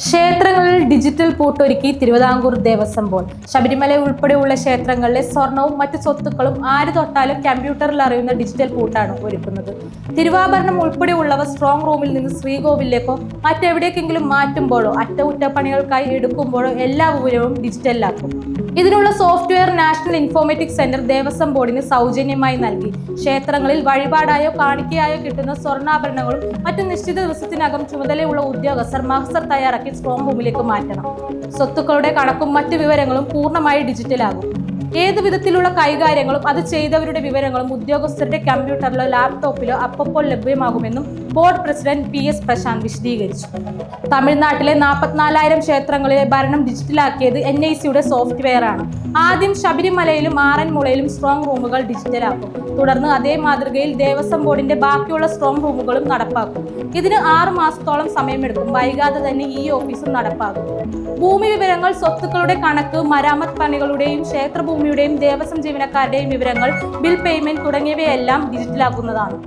ക്ഷേത്രങ്ങളിൽ digital പൂട്ടൊരുക്കി Thiruvithamkoor Devaswom board. Sabarimala ഉൾപ്പെടെയുള്ള ക്ഷേത്രങ്ങളിലെ സ്വർണവും മറ്റ് സ്വത്തുക്കളും ആര് തൊട്ടാലും കമ്പ്യൂട്ടറിൽ അറിയുന്ന ഡിജിറ്റൽ പൂട്ടാണ് ഒരുക്കുന്നത്. തിരുവാഭരണം ഉൾപ്പെടെയുള്ളവ സ്ട്രോങ് റൂമിൽ നിന്ന് ശ്രീകോവിലേക്കോ മറ്റെവിടേക്കെങ്കിലും മാറ്റുമ്പോഴോ അറ്റകുറ്റപ്പണികൾക്കായി എടുക്കുമ്പോഴോ എല്ലാ വിവരവും ഡിജിറ്റലിലാക്കും. ഇതിനുള്ള software national informatics centre Devaswom ബോർഡിന് സൗജന്യമായി നൽകി. ക്ഷേത്രങ്ങളിൽ വഴിപാടായോ കാണിക്കയായോ കിട്ടുന്ന സ്വർണ്ണാഭരണങ്ങളും മറ്റു നിശ്ചിത ദിവസത്തിനകം ചുമതലയുള്ള ഉദ്യോഗസ്ഥർ മഹസർ തയ്യാറാക്കി സ്ട്രോങ് റൂമിലേക്ക് മാറ്റണം. സ്വത്തുക്കളുടെ കണക്കും മറ്റു വിവരങ്ങളും പൂർണ്ണമായി ഡിജിറ്റലാകും. ഏത് വിധത്തിലുള്ള കൈകാര്യങ്ങളും അത് ചെയ്തവരുടെ വിവരങ്ങളും ഉദ്യോഗസ്ഥരുടെ കമ്പ്യൂട്ടറിലോ ലാപ്ടോപ്പിലോ അപ്പോൾ ലഭ്യമാകുമെന്നും ബോർഡ് പ്രസിഡന്റ് PS പ്രശാന്ത് വിശദീകരിച്ചു. തമിഴ്നാട്ടിലെ 44,000 ക്ഷേത്രങ്ങളിലെ ഭരണം ഡിജിറ്റലാക്കിയത് NICയുടെ സോഫ്റ്റ്വെയർ ആണ്. ആദ്യം ശബരിമലയിലും ആറന്മുളയിലും സ്ട്രോങ് റൂമുകൾ ഡിജിറ്റലാക്കും. തുടർന്ന് അതേ മാതൃകയിൽ ദേവസ്വം ബോർഡിന്റെ ബാക്കിയുള്ള സ്ട്രോങ് റൂമുകളും നടപ്പാക്കും. ഇതിന് 6 മാസത്തോളം സമയമെടുക്കും. വൈകാതെ തന്നെ ഈ ഓഫീസും നടപ്പാകും. ഭൂമി വിവരങ്ങൾ, സ്വത്തുക്കളുടെ കണക്ക്, മരാമത്ത് പണികളുടെയും ക്ഷേത്രഭൂമിയുടെയും ദേവസ്വം ജീവനക്കാരുടെയും വിവരങ്ങൾ, ബിൽ പേയ്മെന്റ് തുടങ്ങിയവയെല്ലാം ഡിജിറ്റലാക്കുന്നതാണ്.